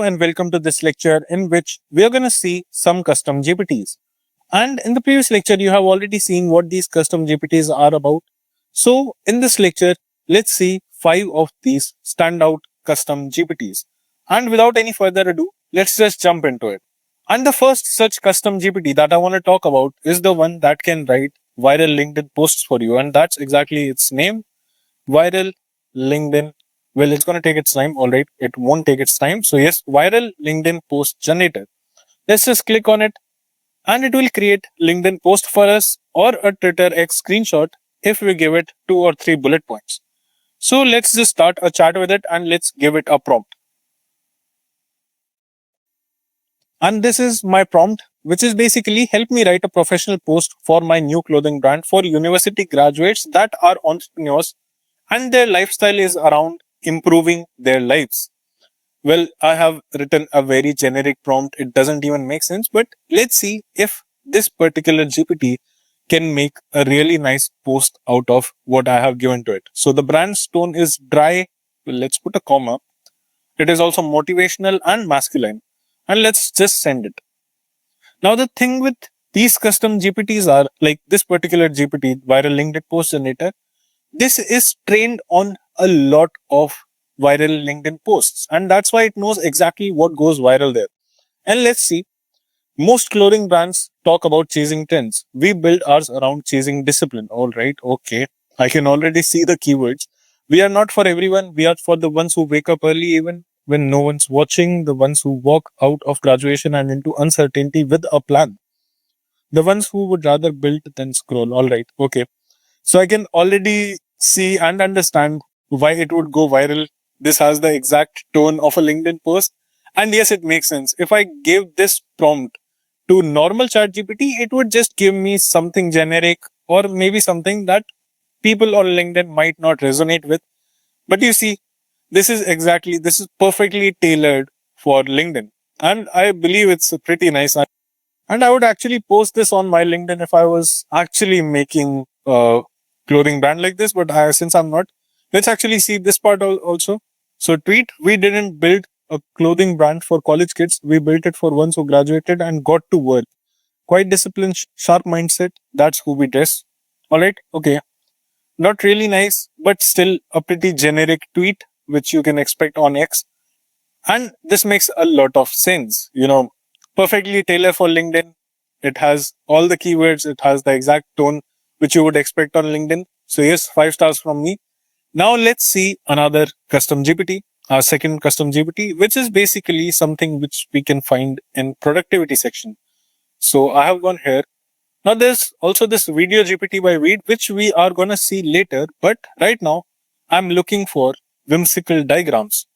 And welcome to this lecture in which we are going to see some custom GPTs. And in the previous lecture, you have already seen what these custom GPTs are about. So in this lecture, let's see 5 of these standout custom GPTs. And without any further ado, let's just jump into it. And the first such custom GPT that I want to talk about is the one that can write viral LinkedIn posts for you. And that's exactly its name, viral LinkedIn. Well, it's going to take its time. All right. It won't take its time. So yes, viral LinkedIn post generator. Let's just click on it and it will create LinkedIn post for us or a Twitter X screenshot if we give it 2 or 3 bullet points. So let's just start a chat with it and let's give it a prompt. And this is my prompt, which is basically help me write a professional post for my new clothing brand for university graduates that are entrepreneurs and their lifestyle is around improving their lives. Well, I have written a very generic prompt. It doesn't even make sense, but let's see if this particular GPT can make a really nice post out of what I have given to it. So the brand's tone is dry. Well, let's put a comma. It is also motivational and masculine. And let's just send it. Now, the thing with these custom GPTs are like this particular GPT, viral LinkedIn post generator. This is trained on a lot of viral LinkedIn posts, and that's why it knows exactly what goes viral there. And let's see. Most clothing brands talk about chasing trends. We build ours around chasing discipline. All right. Okay. I can already see the keywords. We are not for everyone. We are for the ones who wake up early, even when no one's watching, the ones who walk out of graduation and into uncertainty with a plan, the ones who would rather build than scroll. All right. Okay. So I can already see and understand why it would go viral. This has the exact tone of a LinkedIn post. And yes, it makes sense. If I give this prompt to normal ChatGPT, it would just give me something generic or maybe something that people on LinkedIn might not resonate with. But you see, this is perfectly tailored for LinkedIn. And I believe it's pretty nice. And I would actually post this on my LinkedIn if I was actually making clothing brand like this. But since I'm not, let's actually see this part also. So tweet, we didn't build a clothing brand for college kids. We built it for ones who graduated and got to work. Quite disciplined, sharp mindset. That's who we dress. All right. Okay. Not really nice, but still a pretty generic tweet, which you can expect on X. And this makes a lot of sense. Perfectly tailored for LinkedIn. It has all the keywords. It has the exact tone which you would expect on LinkedIn. So yes, 5 stars from me. Now let's see another custom GPT, our second custom GPT, which is basically something which we can find in productivity section. So I have one here. Now there's also this video GPT by Reed, which we are going to see later. But right now, I'm looking for whimsical diagrams.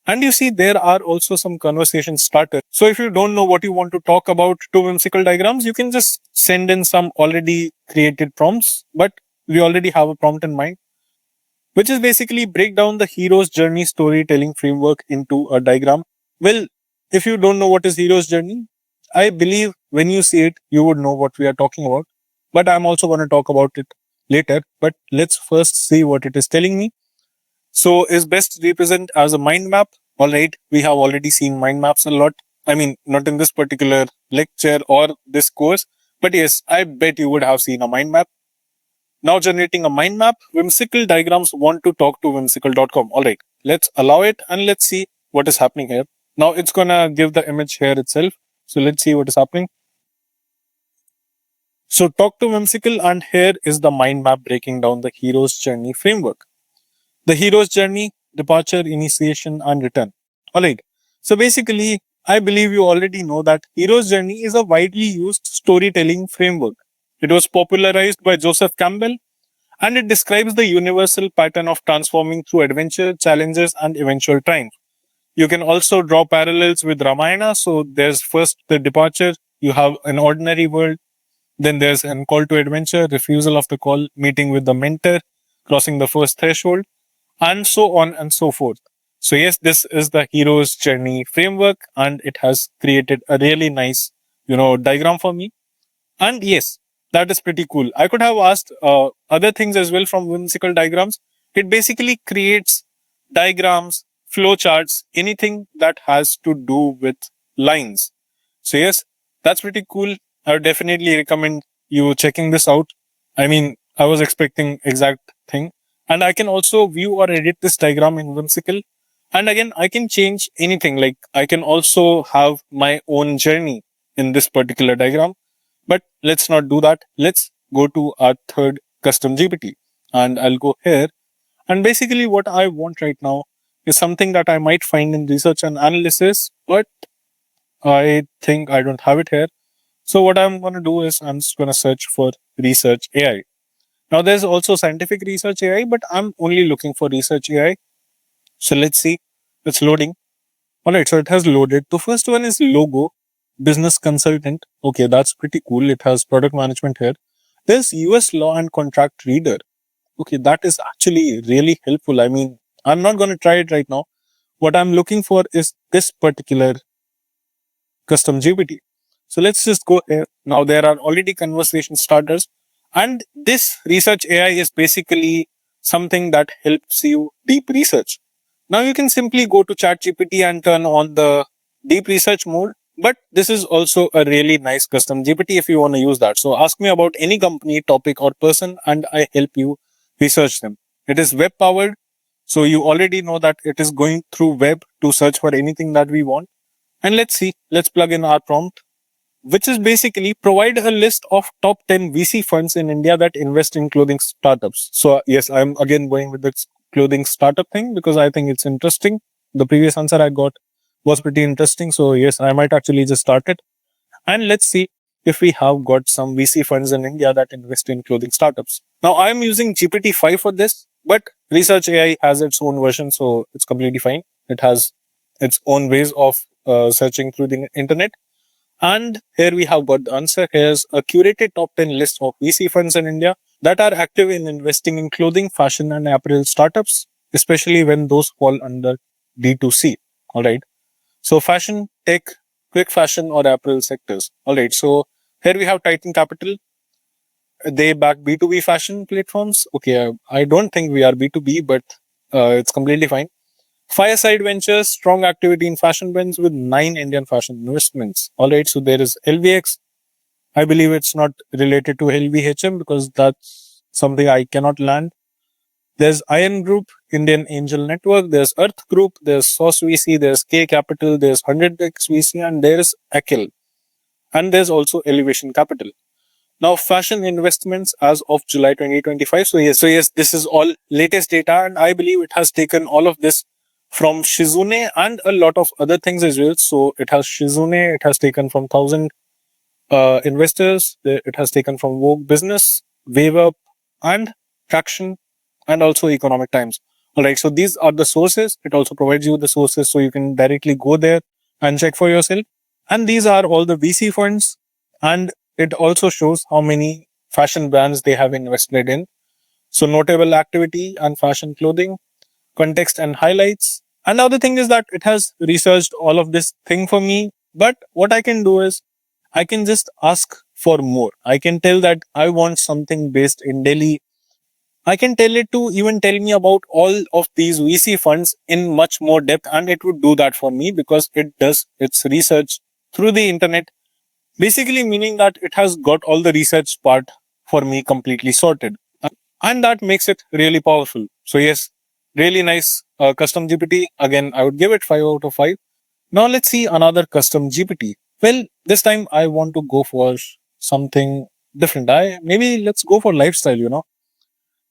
And you see, there are also some conversation starters. So if you don't know what you want to talk about to whimsical diagrams, you can just send in some already created prompts. But we already have a prompt in mind, which is basically break down the hero's journey storytelling framework into a diagram. Well, if you don't know what is hero's journey, I believe when you see it, you would know what we are talking about. But I'm also going to talk about it later. But let's first see what it is telling me. So is best represent as a mind map. All right. We have already seen mind maps a lot. I mean, not in this particular lecture or this course, but yes, I bet you would have seen a mind map. Now generating a mind map, whimsical diagrams want to talk to whimsical.com. All right. Let's allow it and let's see what is happening here. Now it's going to give the image here itself. So let's see what is happening. So talk to whimsical, and here is the mind map breaking down the hero's journey framework. The hero's journey, departure, initiation, and return. All right. So basically, I believe you already know that hero's journey is a widely used storytelling framework. It was popularized by Joseph Campbell, and it describes the universal pattern of transforming through adventure, challenges, and eventual triumph. You can also draw parallels with Ramayana. So there's first the departure, you have an ordinary world, then there's a call to adventure, refusal of the call, meeting with the mentor, crossing the first threshold, and so on and so forth. So yes, this is the hero's journey framework, and it has created a really nice, diagram for me. And yes, that is pretty cool. I could have asked other things as well from whimsical diagrams. It basically creates diagrams, flow charts, anything that has to do with lines. So yes, that's pretty cool. I would definitely recommend you checking this out. I mean, I was expecting exact thing. And I can also view or edit this diagram in Whimsical. And again, I can change anything. Like I can also have my own journey in this particular diagram. But let's not do that. Let's go to our third custom GPT. And I'll go here. And basically what I want right now is something that I might find in research and analysis, but I think I don't have it here. So what I'm going to do is I'm just going to search for research AI. Now there's also scientific research AI, but I'm only looking for research AI. So let's see. It's loading. All right. So it has loaded. The first one is logo, business consultant. Okay. That's pretty cool. It has product management here. There's US law and contract reader. Okay. That is actually really helpful. I mean, I'm not going to try it right now. What I'm looking for is this particular custom GPT. So let's just go here. Now there are already conversation starters, and this research AI is basically something that helps you deep research. Now you can simply go to ChatGPT and turn on the deep research mode. But this is also a really nice custom GPT if you want to use that. So ask me about any company, topic, or person, and I help you research them. It is web powered. So you already know that it is going through web to search for anything that we want. And let's see, let's plug in our prompt, which is basically provide a list of top 10 VC funds in India that invest in clothing startups. So yes, I'm again going with the clothing startup thing because I think it's interesting. The previous answer I got was pretty interesting. So yes, I might actually just start it. And let's see if we have got some VC funds in India that invest in clothing startups. Now I'm using GPT-5 for this, but Research AI has its own version, so it's completely fine. It has its own ways of searching through the internet. And here we have got the answer. Here's a curated top 10 list of VC funds in India that are active in investing in clothing, fashion, and apparel startups, especially when those fall under D2C. All right. So fashion, tech, quick fashion, or apparel sectors. All right. So here we have Titan Capital. They back B2B fashion platforms. Okay. I don't think we are B2B, but it's completely fine. Fireside Ventures, strong activity in fashion brands with 9 Indian fashion investments. All right, so there is LVX. I believe it's not related to LVHM because that's something I cannot land. There's Iron Group, Indian Angel Network. There's Earth Group. There's Source VC. There's K Capital. There's 100x VC, and there's Akil. And there's also Elevation Capital. Now, fashion investments as of July 2025. So yes, this is all latest data, and I believe it has taken all of this from Shizune and a lot of other things as well. So it has Shizune, it has taken from 1,000 investors, it has taken from Vogue Business, Wave Up, and Traction, and also Economic Times. All right, so these are the sources. It also provides you the sources so you can directly go there and check for yourself. And these are all the VC funds, and it also shows how many fashion brands they have invested in. So notable activity and fashion clothing, context and highlights. And the other thing is that it has researched all of this thing for me. But what I can do is I can just ask for more. I can tell that I want something based in Delhi. I can tell it to even tell me about all of these VC funds in much more depth, and it would do that for me because it does its research through the internet. Basically, meaning that it has got all the research part for me completely sorted. And that makes it really powerful. So, yes, really nice custom GPT. Again, I would give it 5 out of 5. Now, let's see another custom GPT. Well, this time I want to go for something different. Maybe let's go for lifestyle.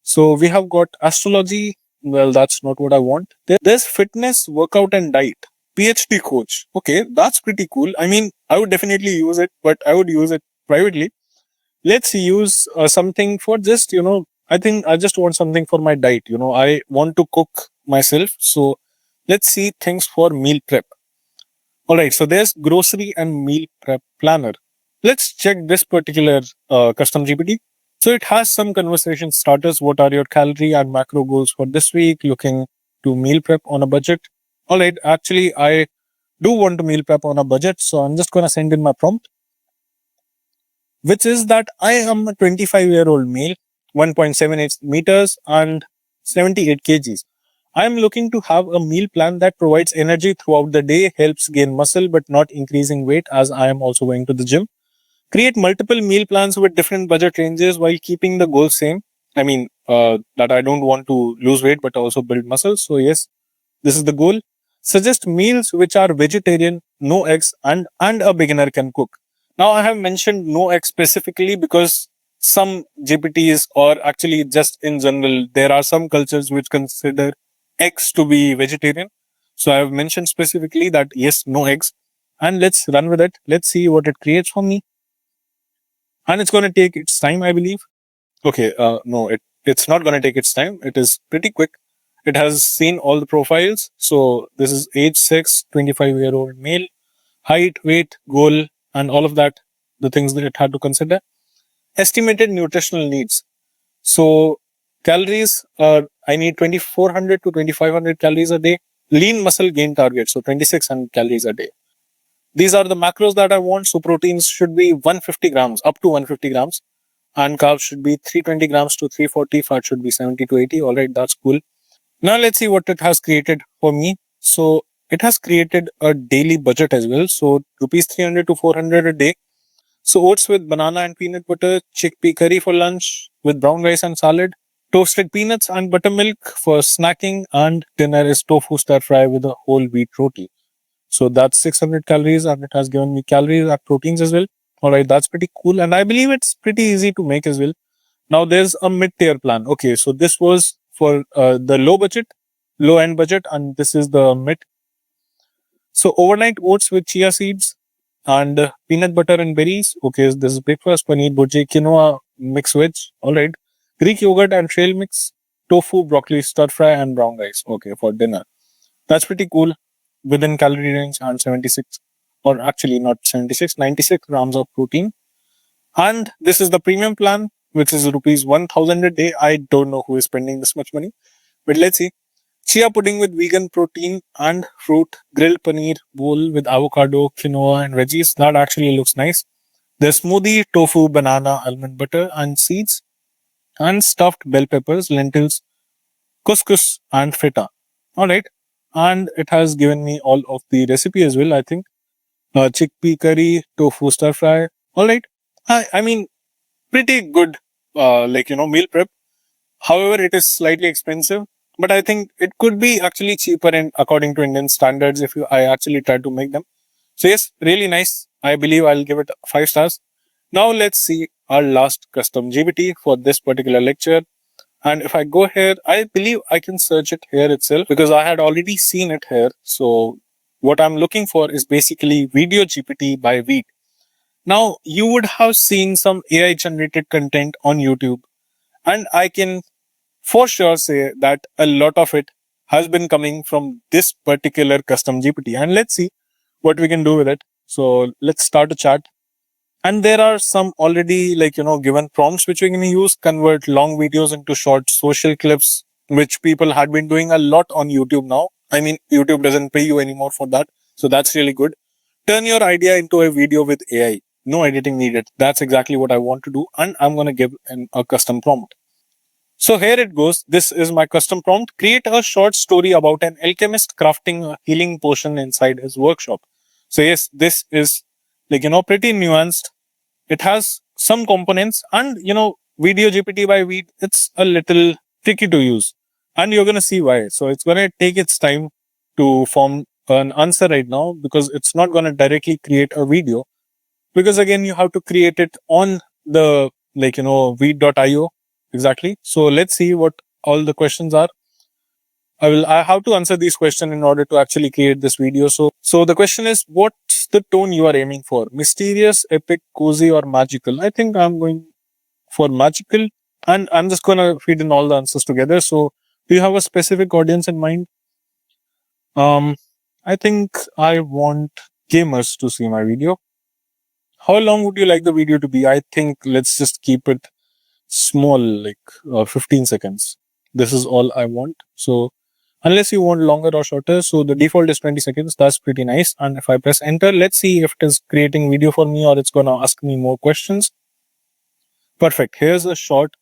So, we have got astrology. Well, that's not what I want. There's fitness, workout, and diet. PhD coach. Okay, that's pretty cool. I mean, I would definitely use it, but I would use it privately. Let's use something for just, I think I just want something for my diet. I want to cook myself. So let's see things for meal prep. All right. So there's grocery and meal prep planner. Let's check this particular custom GPT. So it has some conversation starters. What are your calorie and macro goals for this week? Looking to meal prep on a budget. All right. Actually, I do want to meal prep on a budget. So I'm just going to send in my prompt, which is that I am a 25-year-old male, 1.78 meters and 78 kgs. I'm looking to have a meal plan that provides energy throughout the day, helps gain muscle but not increasing weight as I am also going to the gym. Create multiple meal plans with different budget ranges while keeping the goal same. I mean, that I don't want to lose weight but also build muscle. So yes, this is the goal. Suggest meals which are vegetarian, no eggs, and a beginner can cook. Now I have mentioned no eggs specifically because some GPTs, or actually just in general, there are some cultures which consider eggs to be vegetarian. So I have mentioned specifically that yes, no eggs. And let's run with it. Let's see what it creates for me. And it's going to take its time, I believe. Okay, no, it's not going to take its time. It is pretty quick. It has seen all the profiles. So this is age 6, 25-year-old male, height, weight, goal, and all of that, the things that it had to consider. Estimated nutritional needs. So calories are, I need 2400 to 2500 calories a day. Lean muscle gain target, so 2600 calories a day. These are the macros that I want. So proteins should be 150 grams, up to 150 grams. And carbs should be 320 grams to 340. Fat should be 70 to 80. All right, that's cool. Now let's see what it has created for me. So it has created a daily budget as well. So rupees 300 to 400 a day. So oats with banana and peanut butter, chickpea curry for lunch with brown rice and salad, toasted peanuts and buttermilk for snacking, and dinner is tofu stir fry with a whole wheat roti. So that's 600 calories, and it has given me calories and proteins as well. All right, that's pretty cool. And I believe it's pretty easy to make as well. Now there's a mid-tier plan. Okay, so this was for the low end budget, and this is the mid. So overnight oats with chia seeds and peanut butter and berries. Okay, so this is breakfast. Paneer bhurji, quinoa, mixed veg. All right. Greek yogurt and trail mix, tofu, broccoli, stir fry, and brown rice. Okay, for dinner. That's pretty cool. Within calorie range and 76, or actually not 76, 96 grams of protein. And this is the premium plan, which is rupees 1000 a day. I don't know who is spending this much money, but let's see. Chia pudding with vegan protein and fruit, grilled paneer bowl with avocado, quinoa, and veggies. That actually looks nice. There's smoothie, tofu, banana, almond butter, and seeds, and stuffed bell peppers, lentils, couscous, and feta. All right. And it has given me all of the recipe as well, I think. Chickpea curry, tofu stir fry. All right. I mean, pretty good, meal prep. However, it is slightly expensive, but I think it could be actually cheaper in according to Indian standards if I actually try to make them. So yes, really nice. I believe I'll give it 5 stars. Now let's see our last custom GPT for this particular lecture. And if I go here, I believe I can search it here itself because I had already seen it here. So what I'm looking for is basically video GPT by Veet. Now you would have seen some AI generated content on YouTube, and I can for sure say that a lot of it has been coming from this particular custom GPT. And let's see what we can do with it. So let's start a chat. And there are some already given prompts which we can use, convert long videos into short social clips, which people had been doing a lot on YouTube now. I mean, YouTube doesn't pay you anymore for that. So that's really good. Turn your idea into a video with AI. No editing needed. That's exactly what I want to do. And I'm going to give a custom prompt. So here it goes. This is my custom prompt. Create a short story about an alchemist crafting a healing potion inside his workshop. So yes, this is pretty nuanced. It has some components, and video GPT by Veet, it's a little tricky to use, and you're going to see why. So it's going to take its time to form an answer right now because it's not going to directly create a video, because again you have to create it on the Veet.io. Exactly. So let's see what all the questions are. I have to answer these questions in order to actually create this video. So the question is, what's the tone you are aiming for? Mysterious, epic, cozy, or magical? I think I'm going for magical, and I'm just going to feed in all the answers together. So do you have a specific audience in mind? I think I want gamers to see my video. How long would you like the video to be? I think let's just keep it small, 15 seconds. This is all I want. So unless you want longer or shorter, so the default is 20 seconds. That's pretty nice. And if I press enter, let's see if it is creating video for me or it's going to ask me more questions. Perfect. Here's a short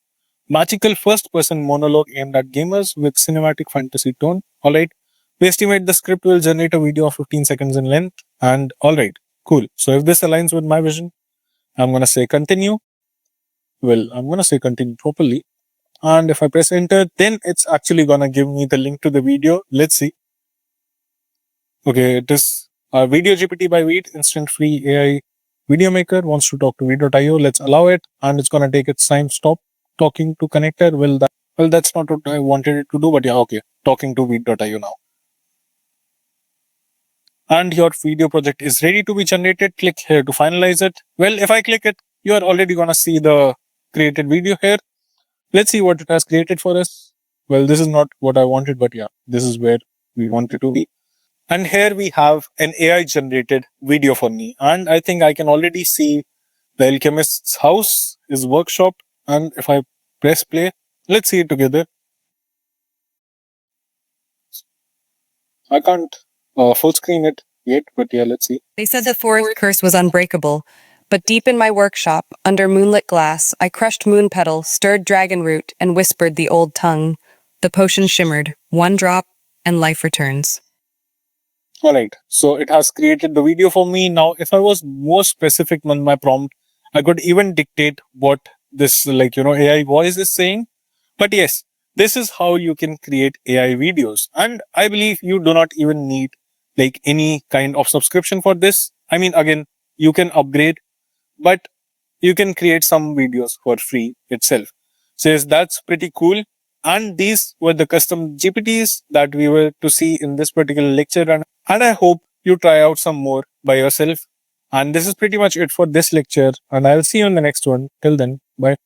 magical first person monologue aimed at gamers with cinematic fantasy tone. Alright. We estimate the script will generate a video of 15 seconds in length. And alright, cool. So if this aligns with my vision, I'm gonna say continue. Well, I'm gonna say continue properly. And if I press enter, then it's actually gonna give me the link to the video. Let's see. Okay, it is Video GPT by Veed, instant free AI video maker wants to talk to Veed.io. Let's allow it, and it's gonna take its time. Stop talking to connector. Well, that's not what I wanted it to do, but yeah, okay. Talking to Veed.io now. And your video project is ready to be generated. Click here to finalize it. Well, if I click it, you are already gonna see the created video here. Let's see what it has created for us. Well, this is not what I wanted, but yeah, this is where we want it to be. And here we have an AI generated video for me. And I think I can already see the alchemist's house, his workshop. And if I press play, let's see it together. I can't full screen it yet, but yeah, let's see. They said the forest curse was unbreakable, but deep in my workshop, under moonlit glass, I crushed moon petal, stirred dragon root, and whispered the old tongue. The potion shimmered, one drop, and life returns. Alright, so it has created the video for me. Now, if I was more specific on my prompt, I could even dictate what this, AI voice is saying. But yes, this is how you can create AI videos. And I believe you do not even need any kind of subscription for this. I mean, again, you can upgrade, but you can create some videos for free itself. Says that's pretty cool. And these were the custom GPTs that we were to see in this particular lecture. And I hope you try out some more by yourself. And this is pretty much it for this lecture. And I'll see you in the next one. Till then, bye.